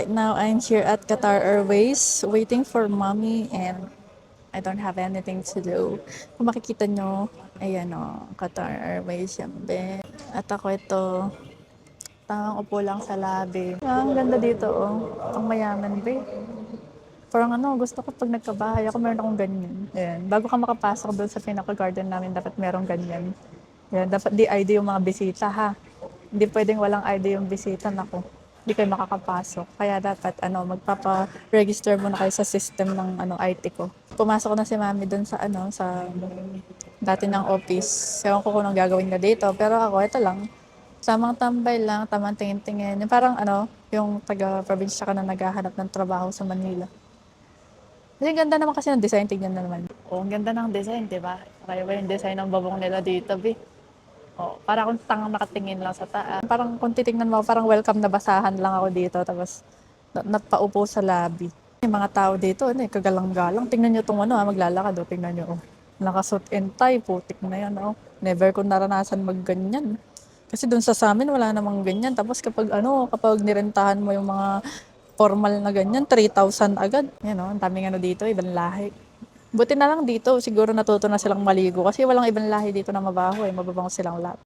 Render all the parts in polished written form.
Right now, I'm here at Qatar Airways waiting for mommy and I don't have anything to do. Kung makikita nyo, ayan o, Qatar Airways yan, be. At ako ito, tangang upo lang sa lobby. Ang ganda dito, oh. Ang mayaman, be. Parang gusto ko pag nagkabahay ako, meron akong ganyan. Ayan. Bago ka makapasok doon sa pinaka-garden namin, dapat merong ganyan. Ayan. Dapat di ID yung mga bisita, ha. Hindi pwedeng walang ID yung bisita, naku. Hindi kayo makakapasok. Kaya dapat, magpapa-register muna kayo sa system ng, IT ko. Pumasok na si mami doon sa, sa dati ng office. Ewan ko kung anong gagawin na dito. Pero ako, ito lang. Samang tambay lang, tamang tingin-tingin. Yung parang, yung taga-probinsya ka na naghahanap ng trabaho sa Manila. Kasi ang ganda naman kasi ng design, tignan na naman. Oh, ang ganda ng design, di ba? Kaya ba yung design ng babong nila dito, Bi? Oh, para akong tangang nakatingin lang sa taas. Parang kung titingnan mo, parang welcome na basahan lang ako dito. Tapos, napaupo sa lobby. Yung mga tao dito, kagalang-galang. Tingnan nyo itong maglalakad, oh. Tingnan nyo, oh. Nakasuit and tie, putik na yan, oh. Never ko naranasan magganyan. Kasi dun sa amin, wala namang ganyan. Tapos kapag nirentahan mo yung mga formal na ganyan, 3,000 agad. Yan o, ang daming dito, ibang lahi. Buti na lang dito, siguro natuto na silang maligo. Kasi walang ibang lahi dito na mabaho mababango silang lahat.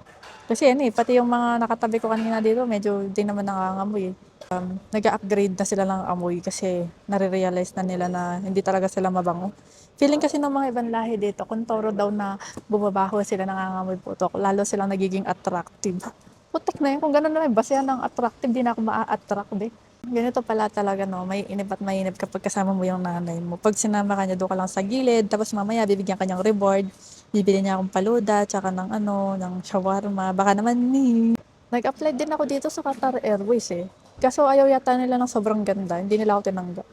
Kasi pati yung mga nakatabi ko kanina dito, medyo di naman nangangamoy. Nag-upgrade na sila ng amoy kasi nare-realize na nila na hindi talaga sila mabango. Feeling kasi ng mga ibang lahi dito, kung toro daw na bumabaho sila nangangamoy putok, lalo silang nagiging attractive. Putik na yun, kung gano'n na lang, base yan ng attractive, di na ako maa-attract, eh. Ganito pala talaga, no? May inip at mainip kapag kasama mo yung nanay mo. Pag sinama ka niya, doon ka lang sa gilid, tapos mamaya bibigyan ka niyang reward, bibili niya akong paluda, tsaka ng shawarma, baka naman ni. Nag-apply din ako dito sa Qatar Airways, eh. Kaso ayaw yata nila ng sobrang ganda, hindi nila ako tinanggap.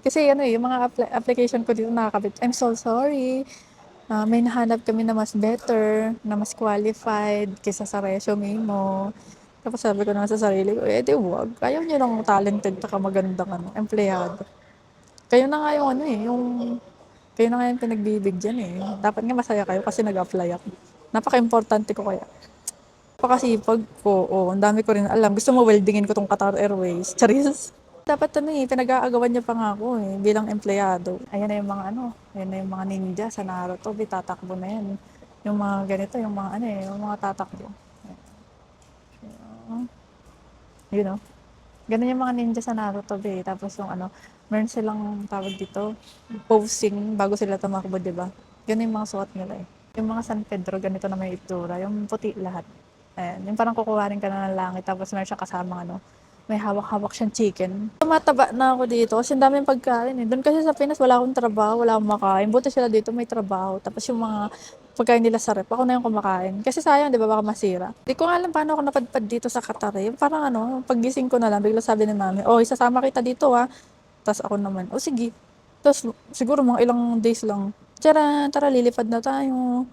Kasi yung mga application ko dito nakakabit. I'm so sorry. May nahanap kami na mas better, na mas qualified kaysa sa resume mo. Tapos sabi ko naman sa sarili ko, di wag. Ayaw niyo ng talented taka magandang empleyado. Kayo na nga yung kayo na nga yung pinagbibigyan eh. Dapat nga masaya kayo kasi nag-apply ako. Napaka-importante ko kaya. Napakasipag ko, ang dami ko rin alam. Gusto mo weldingin ko tong Qatar Airways. Charis. Dapat pinag-aagawan niya pa nga ako bilang empleyado. Ayan na yung mga ayan na yung mga ninja sa Naruto, tatakbo na yan. Yung mga ganito, yung mga yung mga tatakbo. You know? Ganun yung mga ninja sa Naruto, Tapos yung meron silang tawag dito, posing bago sila tumakbo, di ba? Ganun yung mga suot nila eh. Yung mga San Pedro, ganito na may itsura. Yung puti lahat. Ayan. Yung parang kukuhanin ka na ng langit, tapos meron siya kasama may hawak-hawak siyang chicken. Tumataba na ako dito kasi ang daming pagkain eh. Doon kasi sa Pinas wala akong trabaho, wala akong makain. Buti sila dito may trabaho. Tapos yung mga pagkain nila sa rep, ako na yung kumakain. Kasi sayang, di ba, baka masira. Di ko nga alam paano ako napadpad dito sa Qatar eh. Parang paggising ko na lang, bigla sabi ni mami, oh, isasama kita dito ha. Tapos ako naman, oh sige. Tapos siguro mga ilang days lang, tara, tara, lilipad na tayo.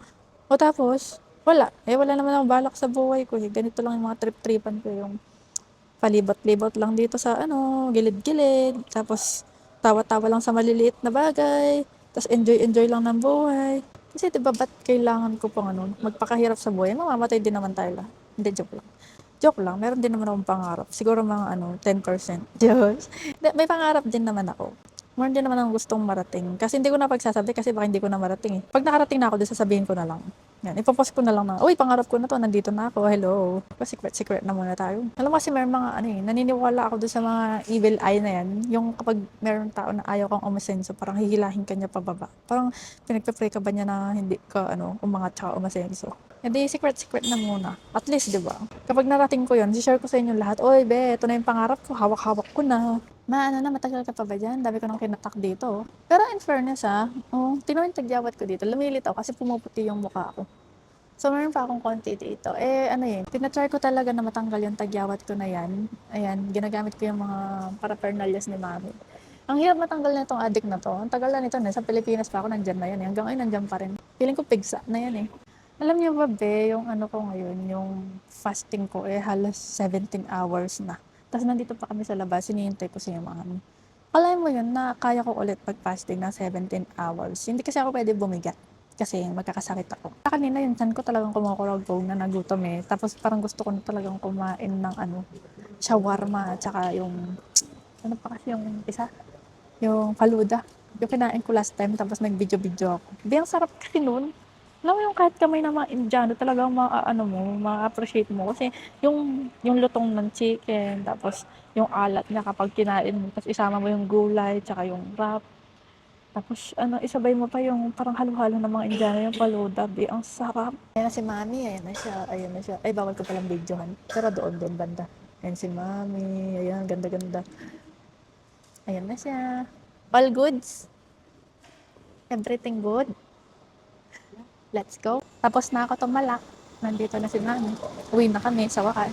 O tapos, wala. Wala naman akong balak sa buhay ko eh. Ganito lang yung mga trip-tripan ko yung palibot-libot lang dito sa gilid-gilid. Tapos, tawa-tawa lang sa maliliit na bagay. Tapos, enjoy-enjoy lang ng buhay. Kasi diba, ba't kailangan ko pang magpakahirap sa buhay? Mamamatay din naman tayo lahat. Hindi, joke lang. Joke lang, meron din naman akong pangarap. Siguro mga 10%. Diyos. May pangarap din naman ako. Meron din naman akong gustong marating. Kasi hindi ko na pagsasabi kasi baka hindi ko na marating eh. Pag nakarating na ako, di sasabihin ko na lang. Yan, ipopost ko na lang na, uy, pangarap ko na to, nandito na ako, hello. Secret na muna tayo. Alam mo kasi meron mga naniniwala ako doon sa mga evil eye na yan. Yung kapag meron tao na ayaw kang umasenso, parang hihilahin ka niya pababa. Parang pinagpe-pray ka ba niya na hindi ka umangat tsaka umasenso. Hindi, secret na muna. At least, di ba? Kapag narating ko yun, share ko sa inyo lahat, oy, be, ito na yung pangarap ko, hawak-hawak ko na. Matagal ka pa ba dyan? Dami ko nang kinatak dito. Pero in fairness tingnan mo yung tagyawat ko dito. Lumilitaw kasi pumuputi yung mukha ko. So, meron pa akong konti dito. Tinatry ko talaga na matanggal yung tagyawat ko na yan. Ayan, ginagamit ko yung mga paraphernalias ni mami. Ang hirap matanggal na itong addict na to. Ang tagal na nito, sa Pilipinas pa ako, nandyan na yan. Hanggang ngayon, nandyan pa rin. Feeling ko pigsa na yan eh. Alam niyo ba, be, yung ko ngayon, yung fasting ko, halos 17 hours na. Tapos nandito pa kami sa labas, sinihintay ko si mami. Alam mo yun, na kaya ko ulit pag-fasting ng 17 hours. Hindi kasi ako pwede bumigat. Kasi magkakasakit ako. Kanina yung tiyan ko talagang kumukurog-kog na nagutom eh. Tapos parang gusto ko na talagang kumain ng ano, shawarma at saka yung, ano pa kasi yung isa? Yung faluda. Yung kinain ko last time tapos nag-video-video ako. Ang sarap kasi nun. Alam mo yung kahit kamay ng mga Indiano talagang ano mo, ma-appreciate mo kasi yung lutong ng chicken, tapos yung alat niya kapag kinain mo, tapos isama mo yung gulay, tsaka yung wrap. Tapos ano, isabay mo pa yung parang halo-halo ng mga Indiano, yung faluda, ang sarap. Ayan na si Mami, ayan na siya, ayan na siya. Ay, bawal ko palang videohan. Pero doon banda. Ayan si Mami, ayan, ganda-ganda. Ayan na siya. All goods? Everything good? Let's go. Tapos na ako tumalak. Nandito na si Mami. Uwi na kami sa wakas.